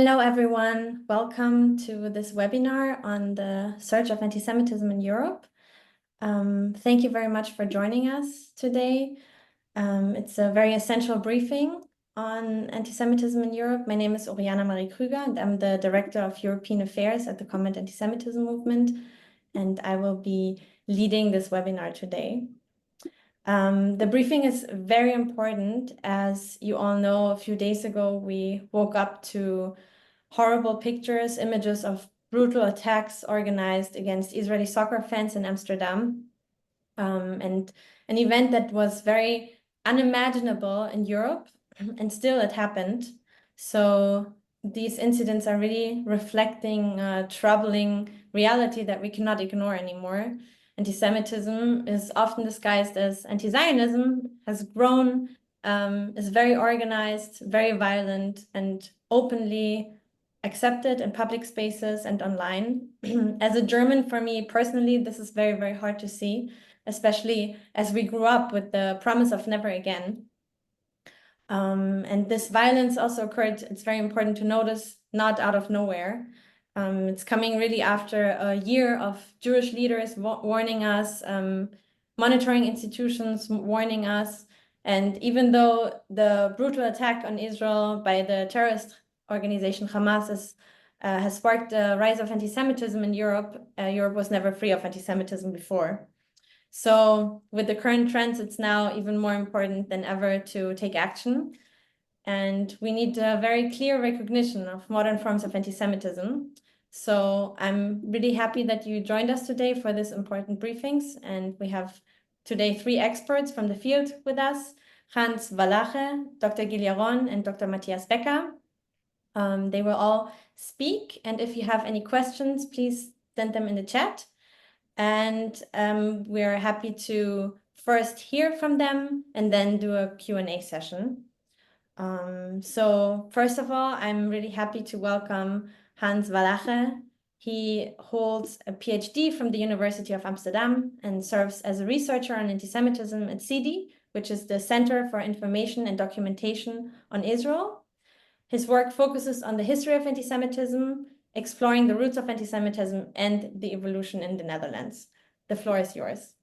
Hello, everyone. Welcome to this webinar on the search of anti-Semitism in Europe. Thank you very much for joining us today. It's a very essential briefing on anti-Semitism in Europe. My name is Oriana Krüger, and I'm the Director of European Affairs at the Combat Antisemitism Movement, and I will be leading this webinar today. The briefing is very important. As you all know, a few days ago, we woke up to horrible pictures, images of brutal attacks organized against Israeli soccer fans in Amsterdam, and an event that was very unimaginable in Europe, and still it happened. So these incidents are really reflecting a troubling reality that we cannot ignore anymore. Anti-Semitism is often disguised as anti-Zionism, has grown, is very organized, very violent, and openly accepted in public spaces and online. As a German, for me personally, this is very, very hard to see, especially as we grew up with the promise of never again. And this violence also occurred, it's very important to notice, not out of nowhere. It's coming really after a year of Jewish leaders warning us, monitoring institutions warning us. And even though the brutal attack on Israel by the terrorist organization Hamas has sparked the rise of anti-Semitism in Europe, Europe was never free of anti-Semitism before. So with the current trends, it's now even more important than ever to take action. And we need a very clear recognition of modern forms of anti-Semitism. So I'm really happy that you joined us today for this important briefings. And we have today 3 experts from the field with us: Hans Wallache, Dr. Giljaron, and Dr. Matthias Becker. They will all speak. And if you have any questions, please send them in the chat. And we're happy to first hear from them and then do a Q&A session. So first of all, I'm really happy to welcome Hans Wallache. He holds a PhD from the University of Amsterdam and serves as a researcher on anti-Semitism at CIDI, which is the Center for Information and Documentation on Israel. His work focuses on the history of anti-Semitism, exploring the roots of anti-Semitism and the evolution in the Netherlands. The floor is yours.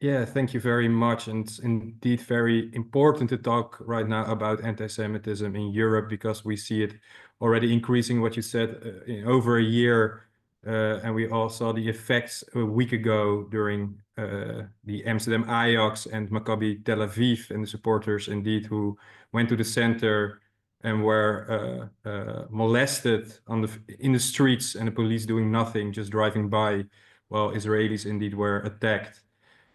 Yeah, thank you very much. And it's indeed very important to talk right now about anti-Semitism in Europe, because we see it already increasing, what you said, in over a year. And we all saw the effects a week ago during the Amsterdam Ajax and Maccabi Tel Aviv, and the supporters indeed who went to the center and were molested in the streets, and the police doing nothing, just driving by, while Israelis indeed were attacked.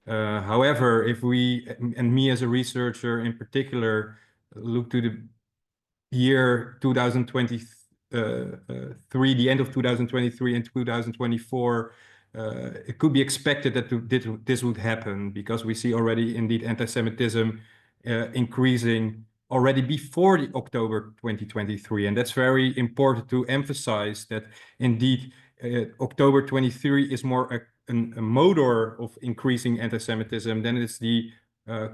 However, if we, and me as a researcher in particular, look to the year 2023, the end of 2023 and 2024, it could be expected that this would happen, because we see already indeed anti-Semitism increasing already before the October 2023. And that's very important to emphasize that indeed October 23 is more a motor of increasing anti-Semitism than it's the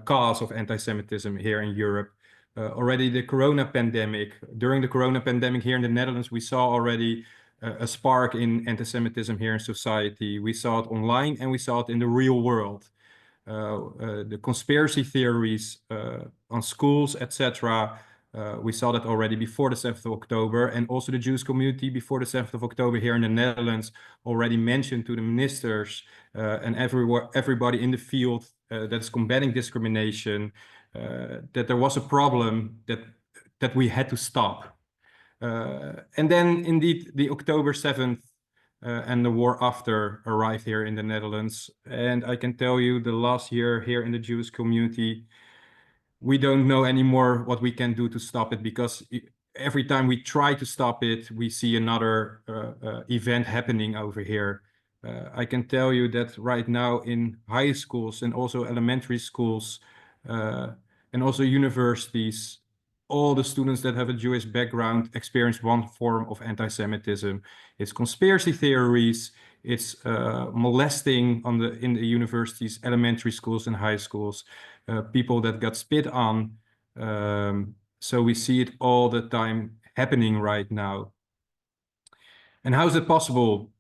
cause of anti-Semitism here in Europe. Already the corona pandemic, during the corona pandemic here in the Netherlands, we saw already a spark in anti-Semitism here in society. We saw it online and we saw it in the real world. The conspiracy theories on schools, etc. We saw that already before the 7th of October, and also the Jewish community before the 7th of October here in the Netherlands already mentioned to the ministers and everybody in the field that's combating discrimination that there was a problem that we had to stop. And then indeed the October 7th and the war after arrived here in the Netherlands. And I can tell you, the last year here in the Jewish community, we don't know anymore what we can do to stop it, because every time we try to stop it, we see another event happening over here. I can tell you that right now in high schools and also elementary schools and also universities, all the students that have a Jewish background experience one form of anti-Semitism. It's conspiracy theories, it's molesting in the universities, elementary schools and high schools, people that got spit on. So we see it all the time happening right now. And how is it possible?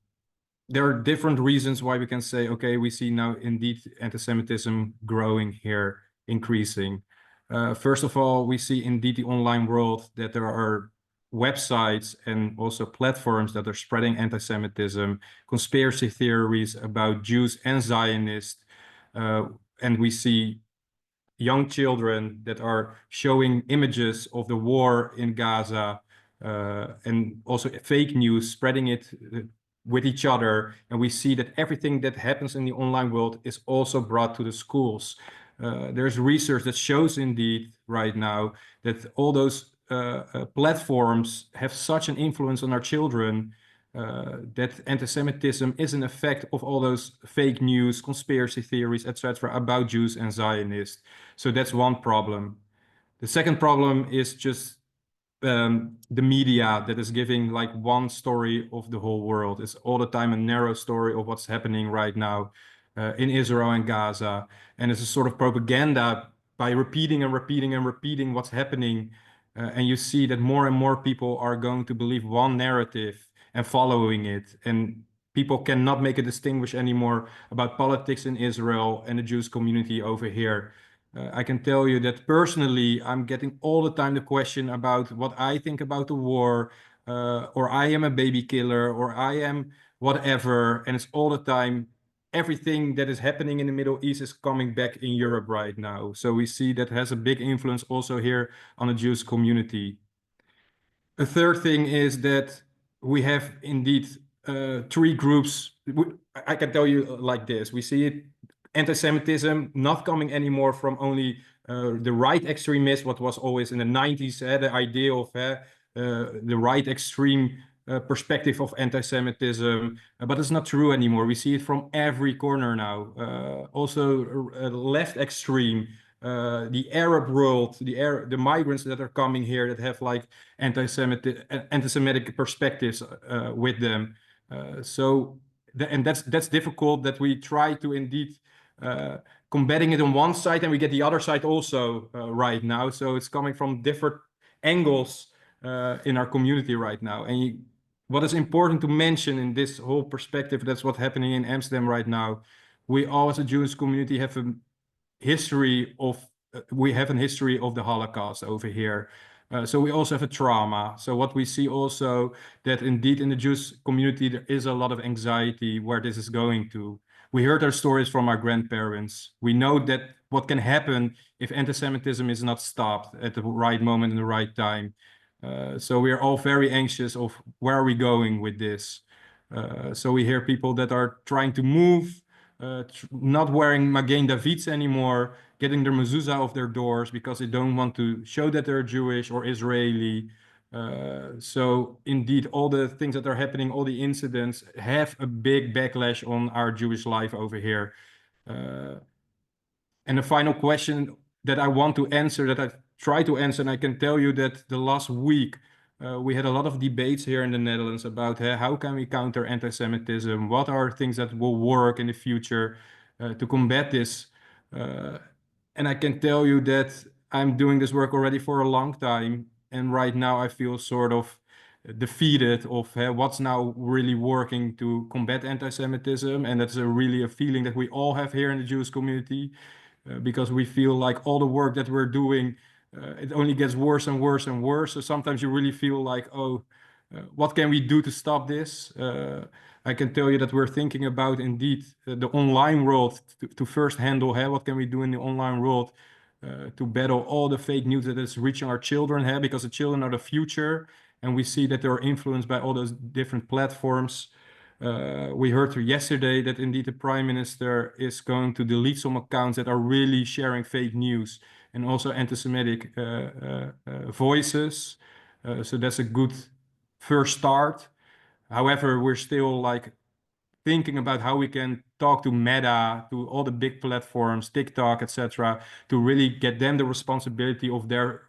There are different reasons why we can say, okay, we see now indeed anti-Semitism growing here, increasing. First of all, we see indeed the online world that there are websites and also platforms that are spreading anti-Semitism, conspiracy theories about Jews and Zionists. And we see young children that are showing images of the war in Gaza, and also fake news, spreading it with each other. And we see that everything that happens in the online world is also brought to the schools. There's research that shows indeed right now that all those platforms have such an influence on our children, that anti-Semitism is an effect of all those fake news, conspiracy theories, etc., about Jews and Zionists. So that's one problem. The second problem is just the media that is giving like one story of the whole world. It's all the time a narrow story of what's happening right now in Israel and Gaza. And it's a sort of propaganda by repeating and repeating and repeating what's happening. And you see that more and more people are going to believe one narrative and following it. And people cannot make a distinguish anymore about politics in Israel and the Jewish community over here. I can tell you that personally, I'm getting all the time the question about what I think about the war, or I am a baby killer, or I am whatever. And it's all the time, everything that is happening in the Middle East is coming back in Europe right now. So we see that has a big influence also here on the Jewish community. A third thing is that we have indeed three groups. I can tell you like this. We see it, anti-Semitism not coming anymore from only the right extremists, what was always in the 90s, the idea of the right extreme perspective of anti-Semitism, but it's not true anymore. We see it from every corner now. Also left extreme, the Arab world, the migrants that are coming here that have like anti-Semitic perspectives with them. And that's difficult, that we try to indeed combating it on one side and we get the other side also right now. So it's coming from different angles in our community right now. And what is important to mention in this whole perspective, that's what's happening in Amsterdam right now. We all as a Jewish community have a history of the Holocaust over here. So we also have a trauma. So what we see also that indeed in the Jewish community, there is a lot of anxiety where this is going to. We heard our stories from our grandparents. We know that what can happen if anti-Semitism is not stopped at the right moment and the right time. So we are all very anxious of where are we going with this. So we hear people that are trying to move, not wearing Magen Davids anymore, getting their mezuzah off their doors because they don't want to show that they're Jewish or Israeli. So indeed, all the things that are happening, all the incidents have a big backlash on our Jewish life over here. And the final question that I want to answer, that I try to answer, and I can tell you that the last week we had a lot of debates here in the Netherlands about how can we counter anti-Semitism? What are things that will work in the future to combat this? And I can tell you that I'm doing this work already for a long time. And right now I feel sort of defeated of what's now really working to combat anti-Semitism. And that's really a feeling that we all have here in the Jewish community, because we feel like all the work that we're doing, it only gets worse and worse and worse. So sometimes you really feel like, oh, what can we do to stop this? I can tell you that we're thinking about indeed the online world to first handle what can we do in the online world to battle all the fake news that is reaching our children, because the children are the future, and we see that they're influenced by all those different platforms. We heard yesterday that indeed the Prime Minister is going to delete some accounts that are really sharing fake news and also anti-Semitic voices. So that's a good first start. However, we're still like thinking about how we can talk to Meta, to all the big platforms, TikTok, etc., to really get them the responsibility of their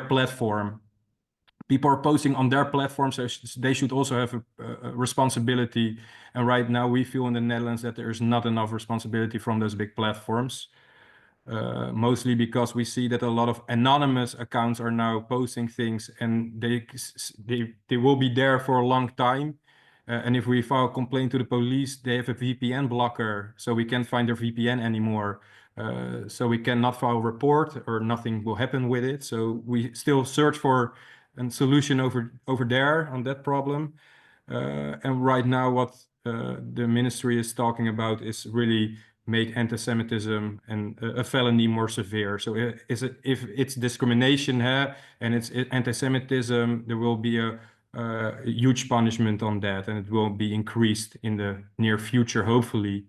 platform. People are posting on their platforms, so they should also have a responsibility. And right now we feel in the Netherlands that there is not enough responsibility from those big platforms. mostly because we see that a lot of anonymous accounts are now posting things, and they will be there for a long time. And if we file a complaint to the police, they have a VPN blocker, so we can't find their VPN anymore. So we cannot file a report, or nothing will happen with it. So we still search for a solution over there on that problem. And right now, what the ministry is talking about is really make anti-Semitism and a felony more severe. So if it's discrimination and it's anti-Semitism, there will be a huge punishment on that, and it will be increased in the near future, hopefully.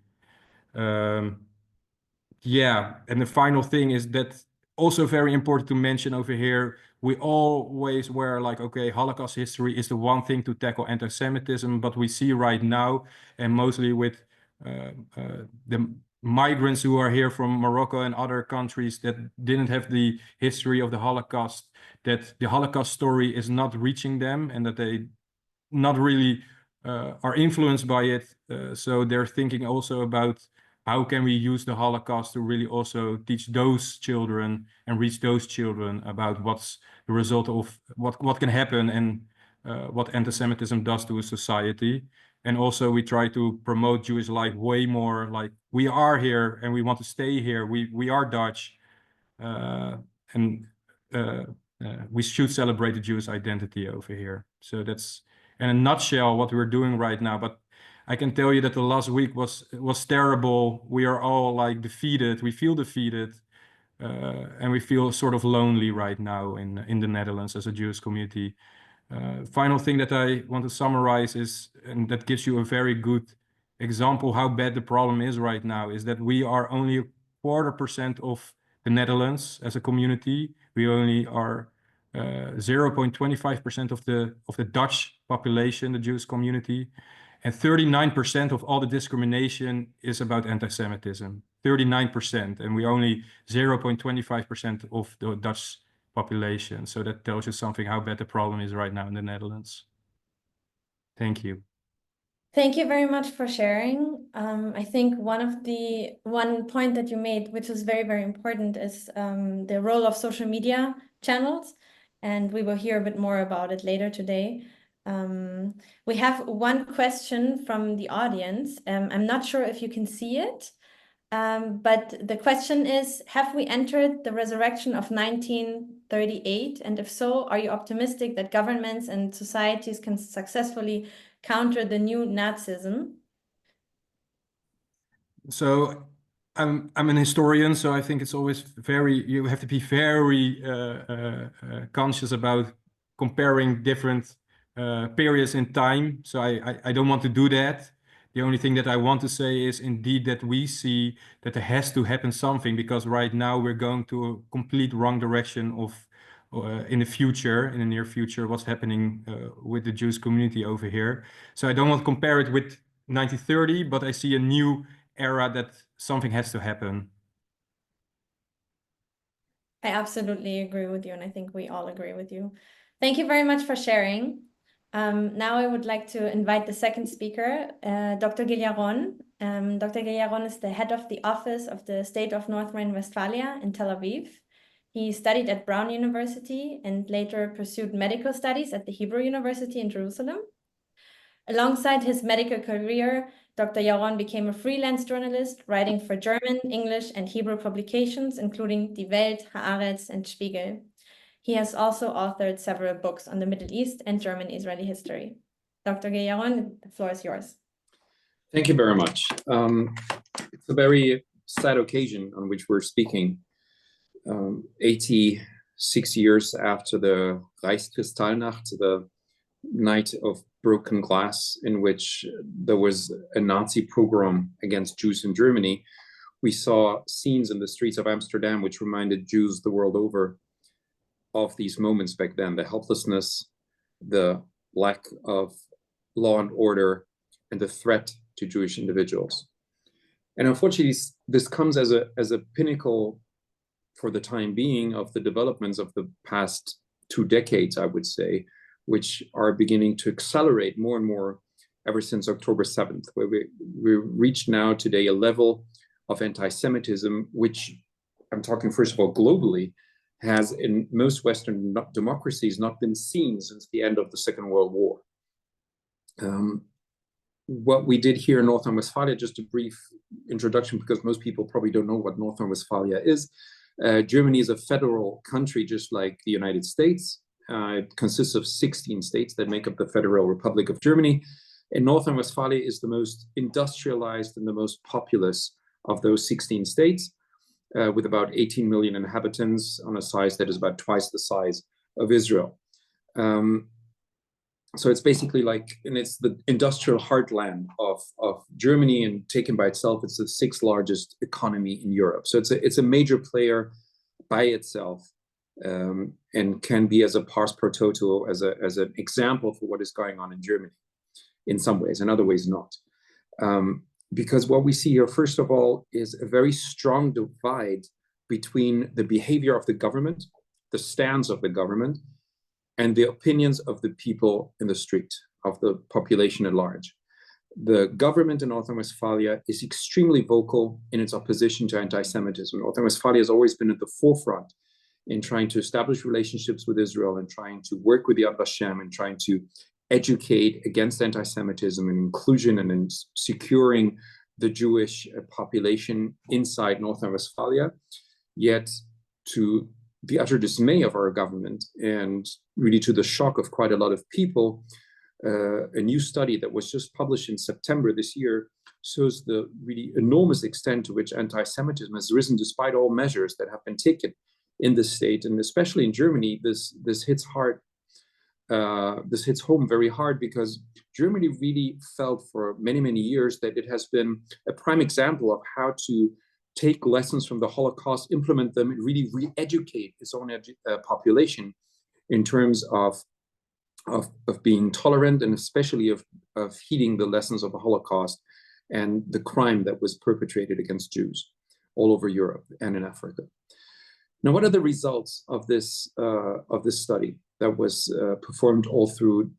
Yeah, and the final thing is that also very important to mention over here, we always were like, okay, Holocaust history is the one thing to tackle anti-Semitism, but we see right now, and mostly with the migrants who are here from Morocco and other countries that didn't have the history of the Holocaust, that the Holocaust story is not reaching them, and that they not really are influenced by it. So they're thinking also about how can we use the Holocaust to really also teach those children and reach those children about what's the result of what can happen, and what anti-Semitism does to a society. And also we try to promote Jewish life way more, like we are here and we want to stay here. We are Dutch, and we should celebrate the Jewish identity over here. So that's in a nutshell what we're doing right now. But I can tell you that the last week was terrible. We are all like defeated. We feel defeated, and we feel sort of lonely right now in the Netherlands as a Jewish community. Final thing that I want to summarize is, and that gives you a very good example how bad the problem is right now, is that we are only a 0.25% of the Netherlands as a community. We only are 0.25% of the Dutch population, the Jewish community. And 39% of all the discrimination is about anti-Semitism. 39%, and we only 0.25% of the Dutch population. So that tells you something how bad the problem is right now in the Netherlands. Thank you. Thank you very much for sharing. I think one point that you made, which is very, very important, is the role of social media channels, and we will hear a bit more about it later today. We have one question from the audience. I'm not sure if you can see it, but the question is, have we entered the resurrection of 1938? And if so, are you optimistic that governments and societies can successfully counter the new Nazism? So I'm an historian, so I think it's always you have to be very conscious about comparing different periods in time. So I don't want to do that. The only thing that I want to say is indeed that we see that there has to happen something, because right now we're going to a complete wrong direction of in the near future, what's happening with the Jewish community over here. So I don't want to compare it with 1930, but I see a new era that something has to happen. I absolutely agree with you, and I think we all agree with you. Thank you very much for sharing. Now I would like to invite the second speaker, Dr. Guillarron. Dr. Guillarron is the head of the office of the state of North Rhine-Westphalia in Tel Aviv. He studied at Brown University and later pursued medical studies at the Hebrew University in Jerusalem. Alongside his medical career, Dr. Yaron became a freelance journalist, writing for German, English, and Hebrew publications, including Die Welt, Haaretz, and Spiegel. He has also authored several books on the Middle East and German-Israeli history. Dr. Guillarron, the floor is yours. Thank you very much. It's a very sad occasion on which we're speaking. 86 years after the Reichskristallnacht, the night of broken glass in which there was a Nazi pogrom against Jews in Germany, we saw scenes in the streets of Amsterdam which reminded Jews the world over of these moments back then: the helplessness, the lack of law and order, and the threat to Jewish individuals. And unfortunately, this comes as a pinnacle for the time being of the developments of the past 2 decades, I would say, which are beginning to accelerate more and more ever since October 7th, where we reach now today a level of anti-Semitism which I'm talking first of all globally, has in most Western democracies not been seen since the end of the Second World War. What we did here in North Rhine-Westphalia, just a brief introduction, because most people probably don't know what North Rhine-Westphalia is. Germany is a federal country, just like the United States. It consists of 16 states that make up the Federal Republic of Germany. And North Rhine-Westphalia is the most industrialized and the most populous of those 16 states, with about 18 million inhabitants on a size that is about twice the size of Israel. So it's basically like, and it's the industrial heartland of Germany, and taken by itself, it's the 6th largest economy in Europe. So it's a major player by itself, and can be as a pars pro toto, as an example for what is going on in Germany in some ways, in other ways not. Because what we see here, first of all, is a very strong divide between the behavior of the government, the stance of the government, and the opinions of the people in the street, of the population at large. The government in North Rhine-Westphalia is extremely vocal in its opposition to anti-Semitism. North Rhine-Westphalia has always been at the forefront in trying to establish relationships with Israel, and trying to work with the Yad Vashem, and trying to educate against anti-Semitism and inclusion, and in securing the Jewish population inside North Rhine-Westphalia. Yet, to the utter dismay of our government, and really to the shock of quite a lot of people, a new study that was just published in September this year shows the really enormous extent to which anti-Semitism has risen despite all measures that have been taken in the state, and especially in Germany. This hits hard. This hits home very hard, because Germany really felt for many, many years that it has been a prime example of how to take lessons from the Holocaust, implement them, and really re-educate its own population in terms of being tolerant, and especially of heeding the lessons of the Holocaust and the crime that was perpetrated against Jews all over Europe and in Africa. Now, what are the results of this study that was performed all through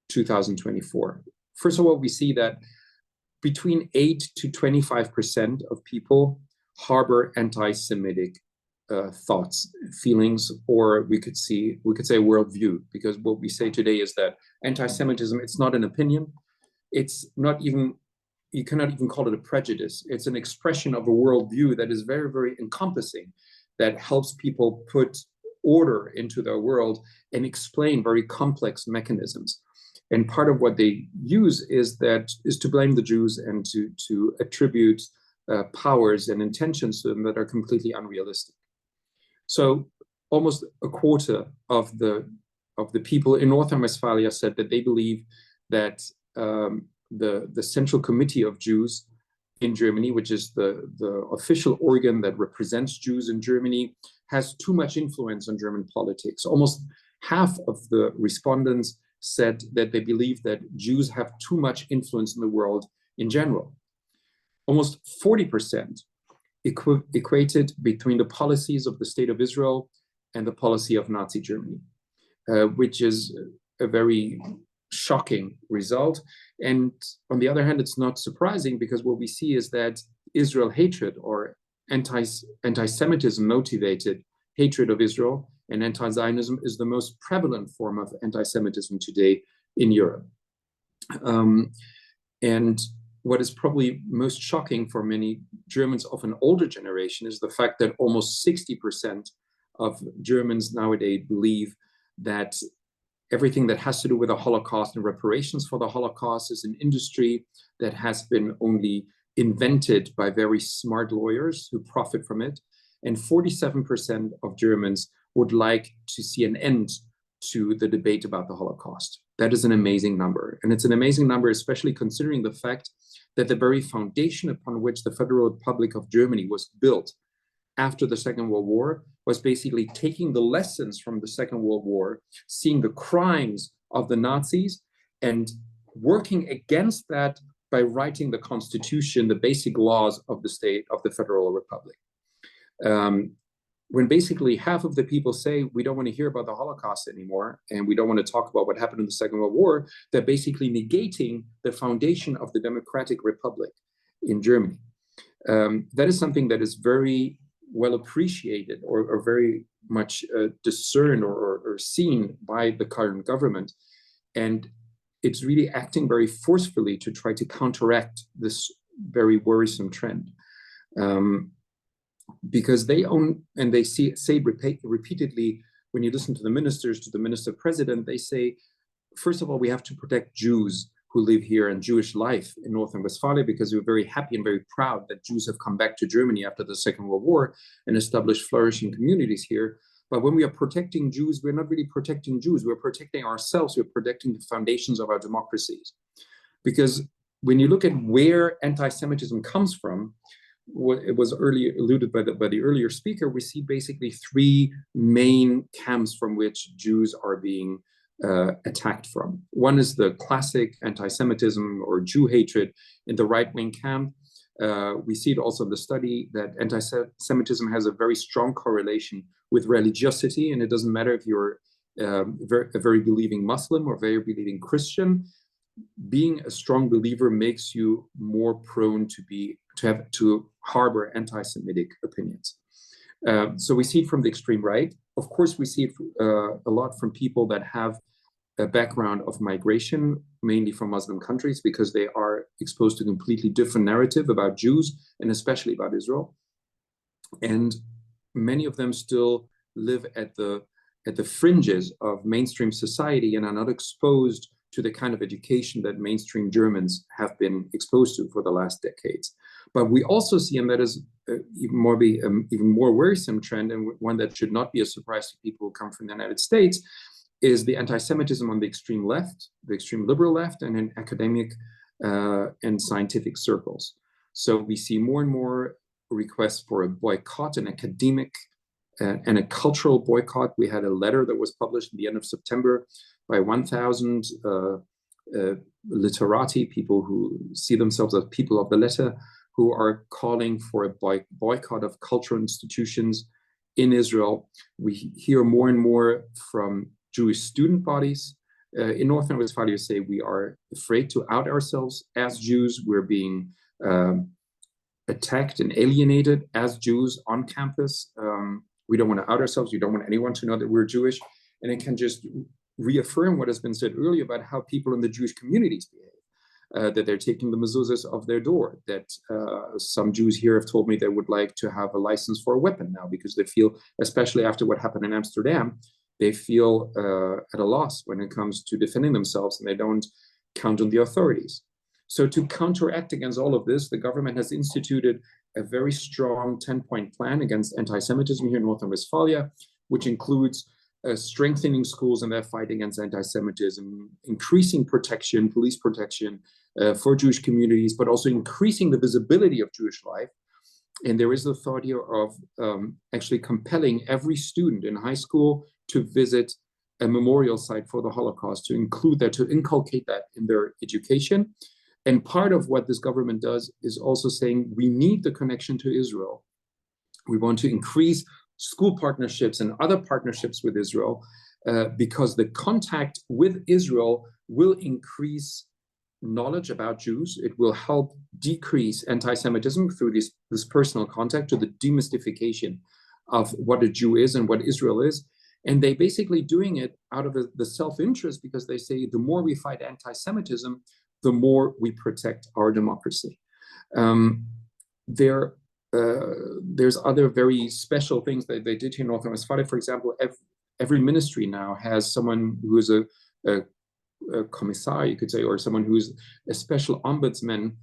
2024? First of all, we see that between 8 to 25% of people harbor anti-Semitic thoughts, feelings, or we could say worldview, because what we say today is that anti-Semitism, it's not an opinion, it's not even, you cannot even call it a prejudice. It's an expression of a worldview that is very, very encompassing, that helps people put order into their world and explain very complex mechanisms. And part of what they use is to blame the Jews, and to attribute powers and intentions to them that are completely unrealistic. So almost a quarter of the people in North Rhine-Westphalia said that they believe that the Central Committee of Jews in Germany, which is the official organ that represents Jews in Germany, has too much influence on German politics. Almost half of the respondents said that they believe that Jews have too much influence in the world in general. Almost 40% equated between the policies of the State of Israel and the policy of Nazi Germany, which is a very shocking result. And on the other hand, it's not surprising, because what we see is that Israel hatred, or anti-Semitism motivated hatred of Israel and anti-Zionism, is the most prevalent form of anti-Semitism today in Europe. And what is probably most shocking for many Germans of an older generation is the fact that almost 60% of Germans nowadays believe that everything that has to do with the Holocaust and reparations for the Holocaust is an industry that has been only invented by very smart lawyers who profit from it. And 47% of Germans would like to see an end to the debate about the Holocaust. That is an amazing number. And it's an amazing number, especially considering the fact that the very foundation upon which the Federal Republic of Germany was built after the Second World War was basically taking the lessons from the Second World War, seeing the crimes of the Nazis, and working against that by writing the Constitution, the basic laws of the state of the Federal Republic. When basically half of the people say we don't want to hear about the Holocaust anymore, and we don't want to talk about what happened in the Second World War, they're basically negating the foundation of the Democratic Republic in Germany. That is something that is very well appreciated or very much discerned or seen by the current government. And it's really acting very forcefully to try to counteract this very worrisome trend. Because they own, and they say repeatedly, when you listen to the ministers, to the minister president, they say, first of all, we have to protect Jews who live here and Jewish life in North Rhine-Westphalia, because we're very happy and very proud that Jews have come back to Germany after the Second World War and established flourishing communities here. But when we are protecting Jews, we're not really protecting Jews. We're protecting ourselves. We're protecting the foundations of our democracies. Because when you look at where anti-Semitism comes from, what it was earlier alluded by the earlier speaker, we see basically three main camps from which Jews are being attacked from. One is the classic anti-Semitism or Jew hatred in the right-wing camp. We see it also in the study that anti-Semitism has a very strong correlation with religiosity, and it doesn't matter if you're a very believing Muslim or very believing Christian. Being a strong believer makes you more prone to harbor anti-Semitic opinions. So we see it from the extreme right. Of course, we see it a lot from people that have a background of migration, mainly from Muslim countries, because they are exposed to a completely different narrative about Jews and especially about Israel. And many of them still live at the fringes of mainstream society and are not exposed to the kind of education that mainstream Germans have been exposed to for the last decades. But we also see, and that is even more worrisome trend, and one that should not be a surprise to people who come from the United States, is the anti-Semitism on the extreme left, the extreme liberal left, and in academic and scientific circles. So we see more and more requests for a boycott, an academic and a cultural boycott. We had a letter that was published at the end of September by 1,000 literati, people who see themselves as people of the letter, who are calling for a boycott of cultural institutions in Israel. We hear more and more from Jewish student bodies in North Rhine-Westphalia say we are afraid to out ourselves as Jews. We're being attacked and alienated as Jews on campus. We don't want to out ourselves. We don't want anyone to know that we're Jewish. And it can just reaffirm what has been said earlier about how people in the Jewish communities behave, that they're taking the mezuzahs off their door, that some Jews here have told me they would like to have a license for a weapon now because they feel, especially after what happened in Amsterdam, they feel at a loss when it comes to defending themselves, and they don't count on the authorities. So to counteract against all of this, the government has instituted a very strong 10-point plan against anti-Semitism here in North Rhine-Westphalia, which includes strengthening schools in their fight against anti-Semitism, increasing protection, police protection for Jewish communities, but also increasing the visibility of Jewish life. And there is the thought here of actually compelling every student in high school to visit a memorial site for the Holocaust, to include that, to inculcate that in their education. And part of what this government does is also saying we need the connection to Israel. We want to increase school partnerships and other partnerships with Israel because the contact with Israel will increase knowledge about Jews. It will help decrease anti-Semitism through this personal contact, to the demystification of what a Jew is and what Israel is. And they basically doing it out of the self-interest, because they say the more we fight anti-Semitism, the more we protect our democracy. There's other very special things that they did here in North Rhine-Westphalia. For example, every ministry now has someone who is a commissar, you could say, or someone who's a special ombudsman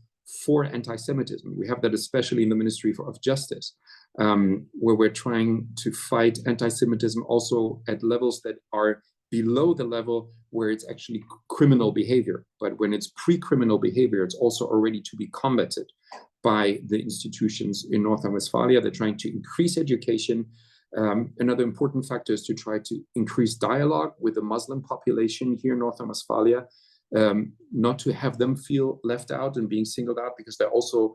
for anti-Semitism. We have that especially in the Ministry of Justice, where we're trying to fight anti-Semitism also at levels that are below the level where it's actually criminal behavior. But when it's pre-criminal behavior, it's also already to be combated by the institutions in North Rhine-Westphalia. They're trying to increase education. Another important factor is to try to increase dialogue with the Muslim population here in North Rhine-Westphalia, not to have them feel left out and being singled out, because they're also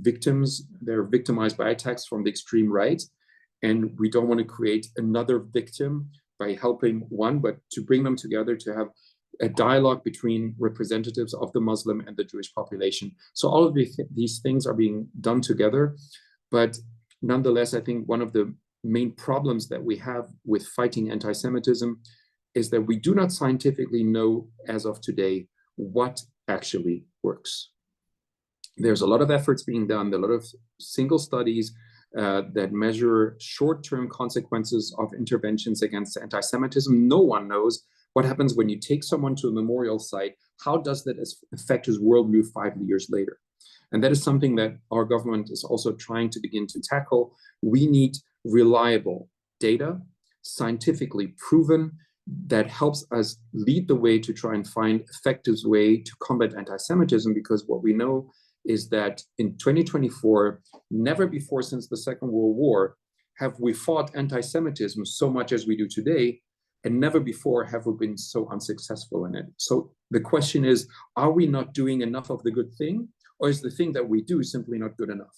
victims. They're victimized by attacks from the extreme right. And we don't want to create another victim by helping one, but to bring them together, to have a dialogue between representatives of the Muslim and the Jewish population. So all of these things are being done together. But Nonetheless, I think one of the main problems that we have with fighting anti-Semitism is that we do not scientifically know as of today what actually works. There's a lot of efforts being done, a lot of single studies that measure short-term consequences of interventions against anti-Semitism. No one knows what happens when you take someone to a memorial site. How does that affect his worldview 5 years later? And that is something that our government is also trying to begin to tackle. We need reliable data, scientifically proven, that helps us lead the way to try and find effective way to combat anti-Semitism, because what we know is that in 2024, never before since the Second World War have we fought anti-Semitism so much as we do today, and never before have we been so unsuccessful in it. So the question is, are we not doing enough of the good thing, or is the thing that we do simply not good enough?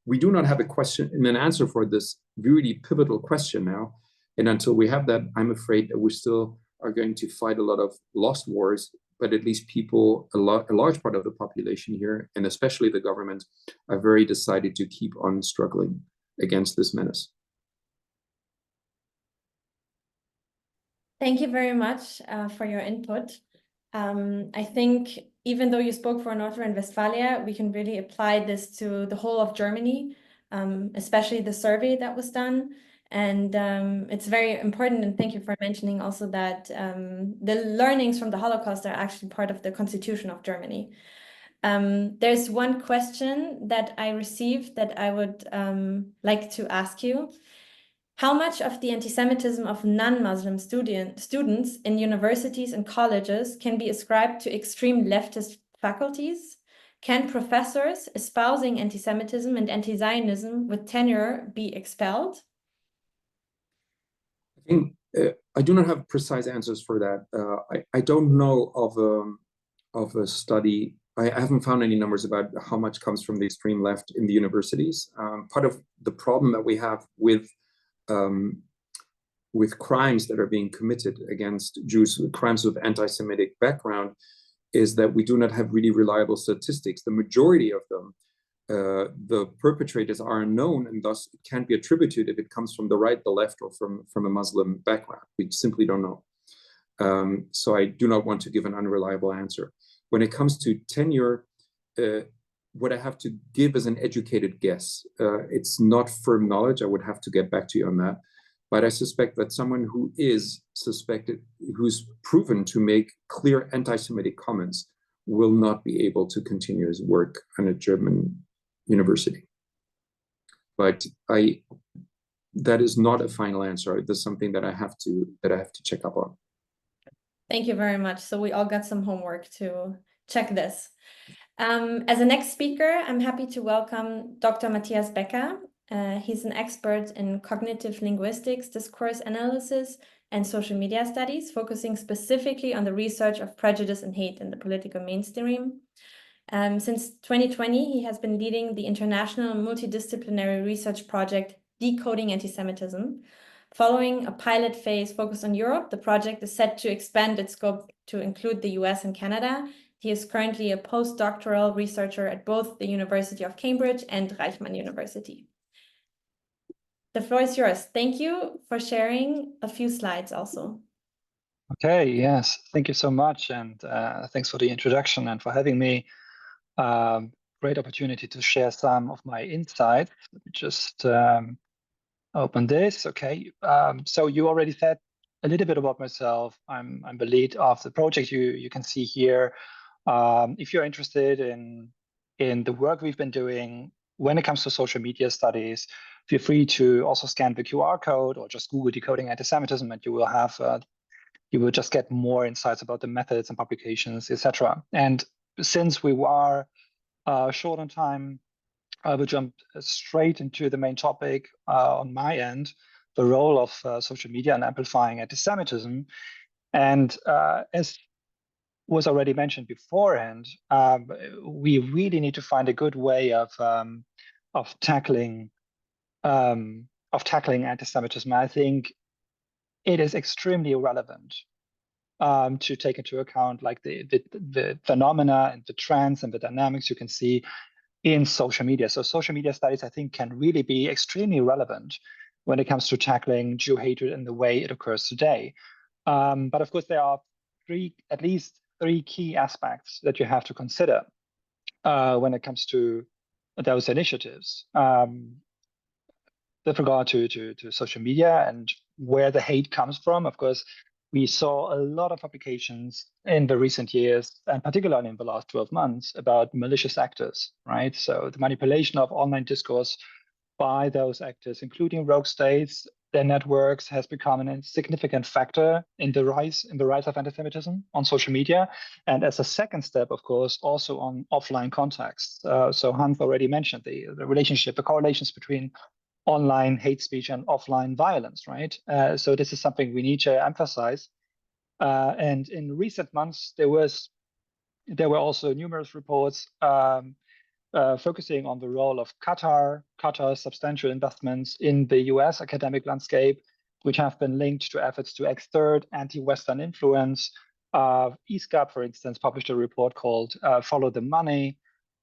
We do not have a question and an answer for this really pivotal question now. And until we have that, I'm afraid that we still are going to fight a lot of lost wars, but at least people, a large part of the population here, and especially the government, are very decided to keep on struggling against this menace. Thank you very much for your input. I think even though you spoke for North Rhine-Westphalia, we can really apply this to the whole of Germany, especially the survey that was done. And it's very important, and thank you for mentioning also that the learnings from the Holocaust are actually part of the Constitution of Germany. There's one question that I received that I would like to ask you. How much of the anti-Semitism of non-Muslim students in universities and colleges can be ascribed to extreme leftist faculties? Can professors espousing anti-Semitism and anti-Zionism with tenure be expelled? I think I do not have precise answers for that. I don't know of a study. I haven't found any numbers about how much comes from the extreme left in the universities. Part of the problem that we have with crimes that are being committed against Jews, crimes of anti-Semitic background, is that we do not have really reliable statistics. The majority of them, the perpetrators are unknown, and thus it can't be attributed if it comes from the right, the left, or from a Muslim background. We simply don't know. So I do not want to give an unreliable answer. When it comes to tenure, what I have to give is an educated guess. It's not firm knowledge. I would have to get back to you on that. But I suspect that someone who is suspected, who's proven to make clear anti-Semitic comments, will not be able to continue his work in a German university. But that is not a final answer. That's something that I have to check up on. Thank you very much. So we all got some homework to check this. As a next speaker, I'm happy to welcome Dr. Matthias Becker. He's an expert in cognitive linguistics, discourse analysis, and social media studies, focusing specifically on the research of prejudice and hate in the political mainstream. Since 2020, he has been leading the international multidisciplinary research project Decoding Antisemitism. Following a pilot phase focused on Europe, the project is set to expand its scope to include the US and Canada. He is currently a postdoctoral researcher at both the University of Cambridge and Reichmann University. The floor is yours. Thank you for sharing a few slides also. Okay, yes, thank you so much. And thanks for the introduction and for having me. Great opportunity to share some of my insights. Let me just open this. Okay, so you already said a little bit about myself. I'm the lead of the project you can see here. If you're interested in the work we've been doing when it comes to social media studies, feel free to also scan the QR code or just Google Decoding Antisemitism, and you will have you will just get more insights about the methods and publications, etc. And since we were short on time, I will jump straight into the main topic on my end, the role of social media in amplifying antisemitism. And as was already mentioned beforehand, we really need to find a good way of tackling anti-Semitism. I think it is extremely relevant to take into account like the phenomena and the trends and the dynamics you can see in social media. So social media studies, I think, can really be extremely relevant when it comes to tackling Jew hatred in the way it occurs today. But of course, there are at least three key aspects that you have to consider when it comes to those initiatives with regard to social media and where the hate comes from. Of course, we saw a lot of publications in the recent years, and particularly in the last 12 months, about malicious actors, right? So the manipulation of online discourse by those actors, including rogue states, their networks, has become a significant factor in the rise of anti-Semitism on social media. And as a second step, of course, also on offline contexts. So Hans already mentioned the relationship, the correlations between online hate speech and offline violence, right? So this is something we need to emphasize. And in recent months, there were also numerous reports focusing on the role of Qatar's substantial investments in the US academic landscape, which have been linked to efforts to exert anti-Western influence. ESCAP, for instance, published a report called Follow the Money.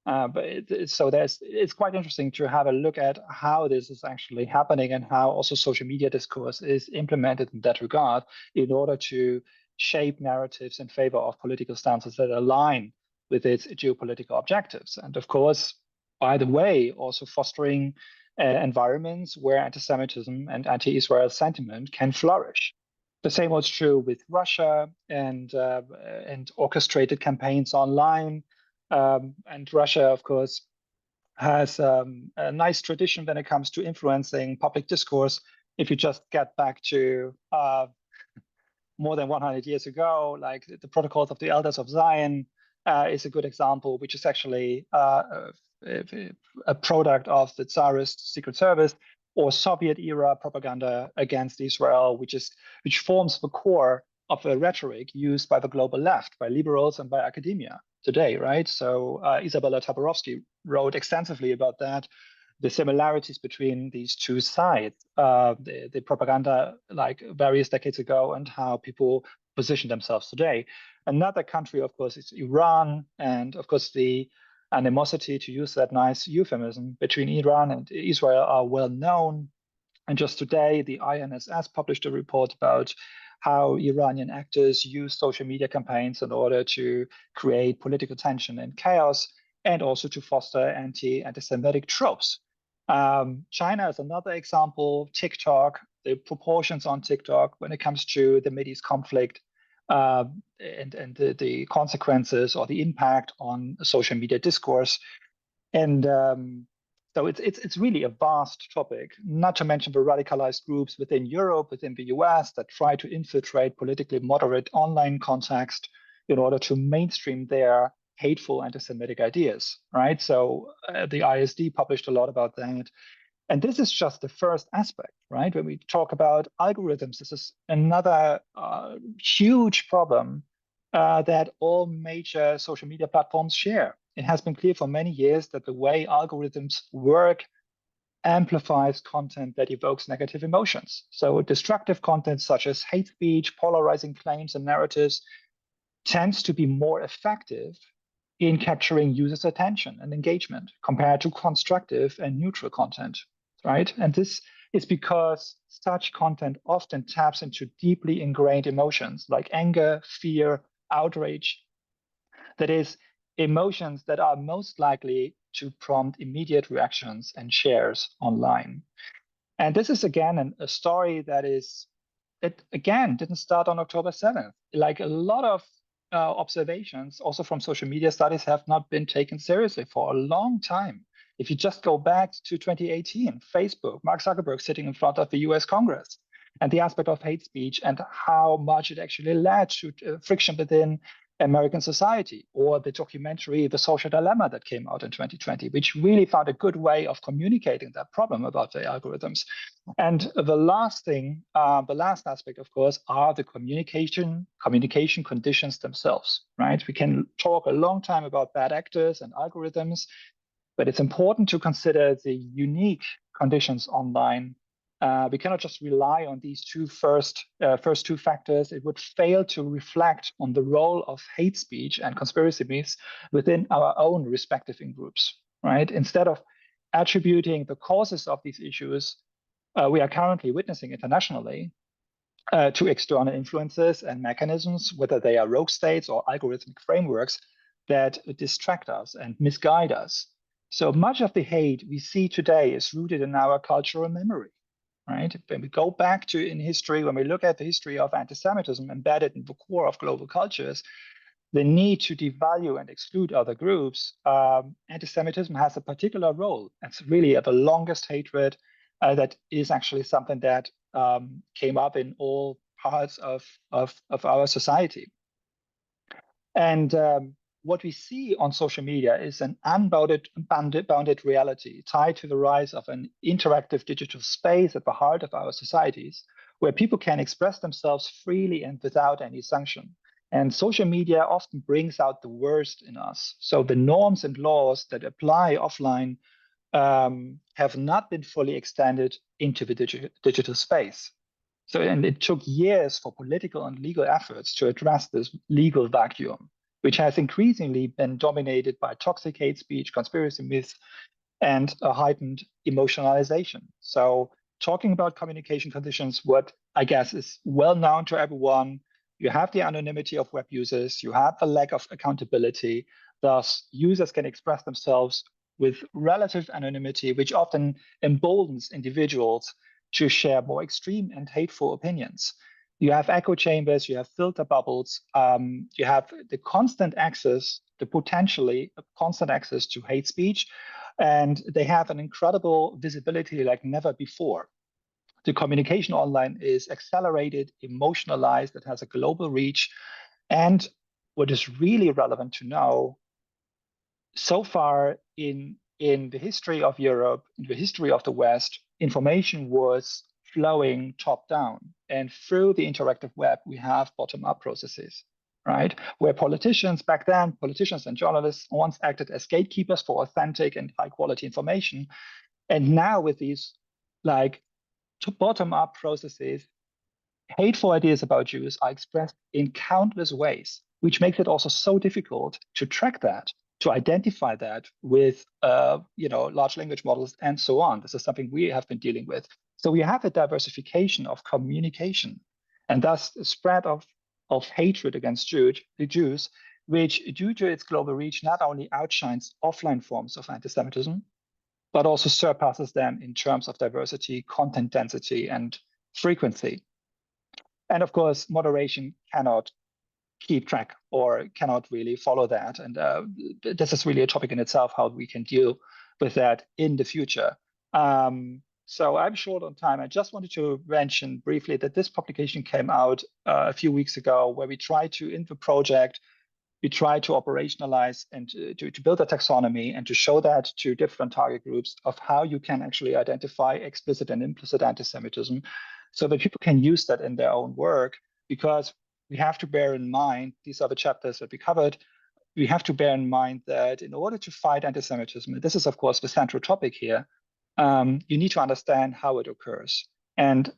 It's quite interesting to have a look at how this is actually happening and how also social media discourse is implemented in that regard in order to shape narratives in favor of political stances that align with its geopolitical objectives. And of course, by the way, also fostering environments where anti-Semitism and anti-Israel sentiment can flourish. The same was true with Russia and orchestrated campaigns online. And Russia, of course, has a nice tradition when it comes to influencing public discourse. If you just get back to more than 100 years ago, like the Protocols of the Elders of Zion is a good example, which is actually a product of the Tsarist Secret Service, or Soviet-era propaganda against Israel, which forms the core of a rhetoric used by the global left, by liberals and by academia today, right? So Isabella Tabarovsky wrote extensively about that, the similarities between these two sides, the propaganda like various decades ago and how people position themselves today. Another country, of course, is Iran, and of course the animosity, to use that nice euphemism, between Iran and Israel are well known. And just today, the INSS published a report about how Iranian actors use social media campaigns in order to create political tension and chaos, and also to foster anti-Semitic tropes. China is another example. TikTok, the proportions on TikTok when it comes to the Mideast conflict and the consequences or the impact on social media discourse. And so it's really a vast topic, not to mention the radicalized groups within Europe, within the US, that try to infiltrate politically moderate online context in order to mainstream their hateful anti-Semitic ideas, right? So the ISD published a lot about that. And this is just the first aspect, right? When we talk about algorithms, this is another huge problem that all major social media platforms share. It has been clear for many years that the way algorithms work amplifies content that evokes negative emotions. So destructive content such as hate speech, polarizing claims and narratives tends to be more effective in capturing users' attention and engagement compared to constructive and neutral content, right? And this is because such content often taps into deeply ingrained emotions like anger, fear, outrage. That is, emotions that are most likely to prompt immediate reactions and shares online. And this is, again, a story that again, didn't start on October 7th. Like a lot of observations, also from social media studies, have not been taken seriously for a long time. If you just go back to 2018, Facebook, Mark Zuckerberg sitting in front of the US Congress, and the aspect of hate speech and how much it actually led to friction within American society, or the documentary The Social Dilemma that came out in 2020, which really found a good way of communicating that problem about the algorithms. And the last thing, the last aspect, of course, are the communication conditions themselves, right? We can talk a long time about bad actors and algorithms, but it's important to consider the unique conditions online. We cannot just rely on these first two factors. It would fail to reflect on the role of hate speech and conspiracy myths within our own respective in-groups. right? Instead of attributing the causes of these issues we are currently witnessing internationally to external influences and mechanisms, whether they are rogue states or algorithmic frameworks that distract us and misguide us. So much of the hate we see today is rooted in our cultural memory, right? When we go back to in history, when we look at the history of anti-Semitism embedded in the core of global cultures, the need to devalue and exclude other groups, anti-Semitism has a particular role. It's really the longest hatred that is actually something that came up in all parts of our society. And what we see on social media is an unbounded reality tied to the rise of an interactive digital space at the heart of our societies, where people can express themselves freely and without any sanction. And social media often brings out the worst in us. So the norms and laws that apply offline have not been fully extended into the digital space. So, and it took years for political and legal efforts to address this legal vacuum, which has increasingly been dominated by toxic hate speech, conspiracy myths, and a heightened emotionalization. So talking about communication conditions, what I guess is well known to everyone, you have the anonymity of web users, you have the lack of accountability, thus users can express themselves with relative anonymity, which often emboldens individuals to share more extreme and hateful opinions. You have echo chambers, you have filter bubbles, you have the constant access, the potentially constant access to hate speech, and they have an incredible visibility like never before. The communication online is accelerated, emotionalized, it has a global reach. And what is really relevant to know, so far in the history of Europe, in the history of the West, information was flowing top down. And through the interactive web, we have bottom-up processes, right? Where politicians back then, politicians and journalists once acted as gatekeepers for authentic and high-quality information. And now with these like bottom-up processes, hateful ideas about Jews are expressed in countless ways, which makes it also so difficult to track that, to identify that with large language models and so on. This is something we have been dealing with. So we have a diversification of communication, and thus the spread of hatred against the Jews, which due to its global reach not only outshines offline forms of anti-Semitism, but also surpasses them in terms of diversity, content density, and frequency. And of course, moderation cannot keep track or cannot really follow that. And this is really a topic in itself, how we can deal with that in the future. So I'm short on time. I just wanted to mention briefly that this publication came out a few weeks ago, where we tried to, in the project, we try to operationalize and to build a taxonomy and to show that to different target groups of how you can actually identify explicit and implicit anti-Semitism so that people can use that in their own work. Because we have to bear in mind, these are the chapters that we covered, we have to bear in mind that in order to fight anti-Semitism, this is of course the central topic here, you need to understand how it occurs and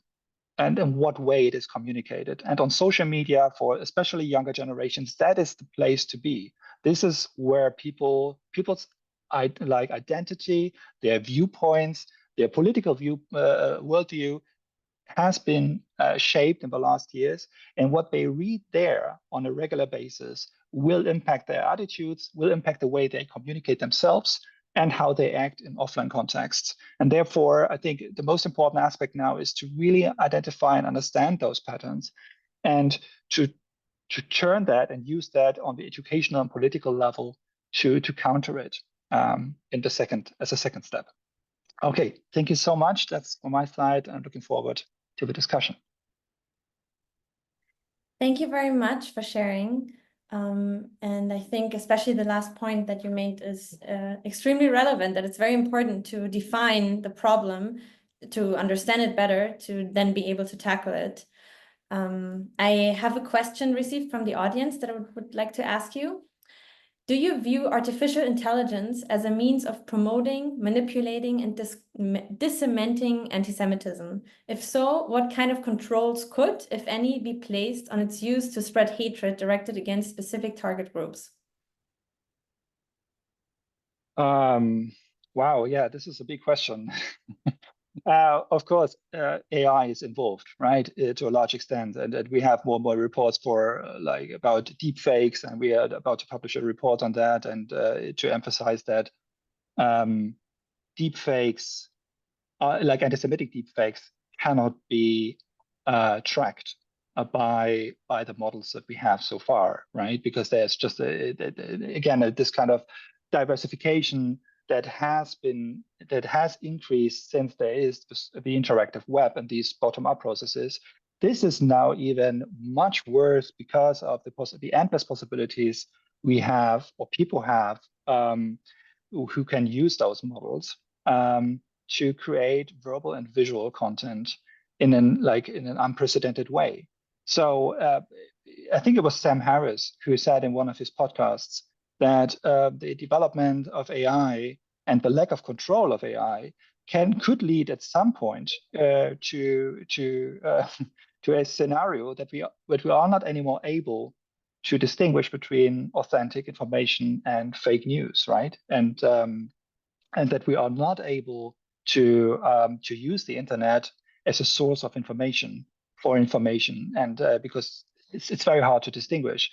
in what way it is communicated. And on social media, for especially younger generations, that is the place to be. This is where people's identity, their viewpoints, their political worldview has been shaped in the last years. And what they read there on a regular basis will impact their attitudes, will impact the way they communicate themselves, and how they act in offline contexts. And therefore, I think the most important aspect now is to really identify and understand those patterns and to turn that and use that on the educational and political level to counter it as a second step. Okay, thank you so much. That's on my side. I'm looking forward to the discussion. Thank you very much for sharing. And I think especially the last point that you made is extremely relevant, that it's very important to define the problem, to understand it better, to then be able to tackle it. I have a question received from the audience that I would like to ask you. Do you view artificial intelligence as a means of promoting, manipulating, and disseminating anti-Semitism? If so, what kind of controls could, if any, be placed on its use to spread hatred directed against specific target groups? Wow, yeah, this is a big question. Of course, AI is involved, right, to a large extent, and we have more and more reports for like about deep fakes, and we are about to publish a report on that, and to emphasize that deep fakes, like anti-Semitic deep fakes, cannot be tracked by the models that we have so far, right? Because there's just again this kind of diversification that has increased since there is the interactive web and these bottom-up processes. This is now even much worse because of the endless possibilities we have, or people have, who can use those models to create verbal and visual content in an unprecedented way. So I think it was Sam Harris who said in one of his podcasts that the development of AI and the lack of control of AI could lead at some point to a scenario that we are not anymore able to distinguish between authentic information and fake news, right? And that we are not able to use the internet as a source of information for information, and because it's very hard to distinguish.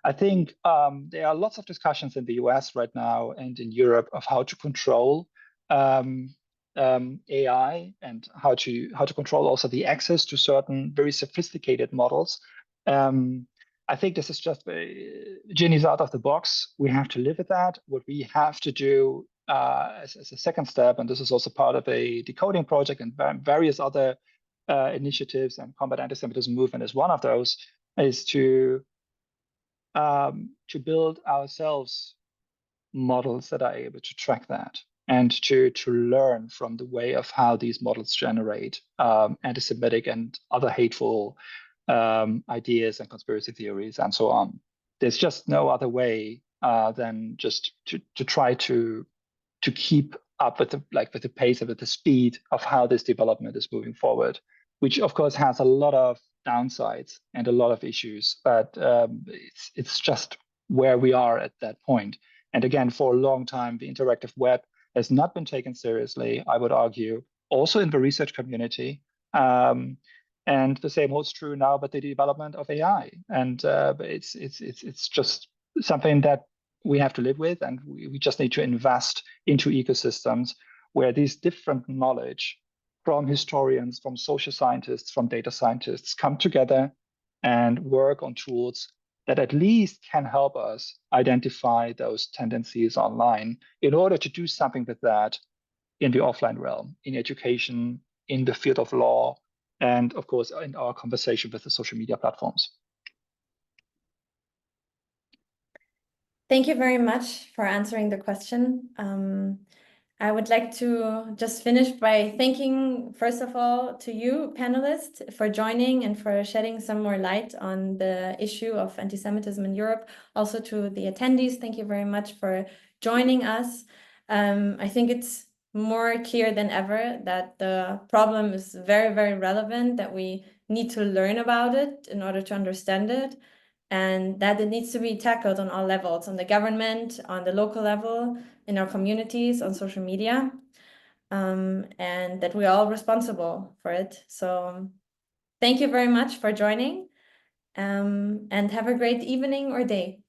I think there are lots of discussions in the US right now and in Europe of how to control AI and how to control also the access to certain very sophisticated models. I think this is just genie's out of the box. We have to live with that. What we have to do as a second step, and this is also part of a decoding project and various other initiatives, and Combat Antisemitism Movement is one of those, is to build ourselves models that are able to track that and to learn from the way of how these models generate anti-Semitic and other hateful ideas and conspiracy theories and so on. There's just no other way than just to try to keep up with the pace of it, the speed of how this development is moving forward, which of course has a lot of downsides and a lot of issues, but it's just where we are at that point. And again, for a long time, the interactive web has not been taken seriously, I would argue, also in the research community. And the same holds true now about the development of AI. And it's just something that we have to live with, and we just need to invest into ecosystems where these different knowledge from historians, from social scientists, from data scientists come together and work on tools that at least can help us identify those tendencies online in order to do something with that in the offline realm, in education, in the field of law, and of course, in our conversation with the social media platforms. Thank you very much for answering the question. I would like to just finish by thanking, first of all, to you, panelists, for joining and for shedding some more light on the issue of anti-Semitism in Europe. Also to the attendees, thank you very much for joining us. I think it's more clear than ever that the problem is very, very relevant, that we need to learn about it in order to understand it, and that it needs to be tackled on all levels, on the government, on the local level, in our communities, on social media, and that we're all responsible for it. So thank you very much for joining, and have a great evening or day.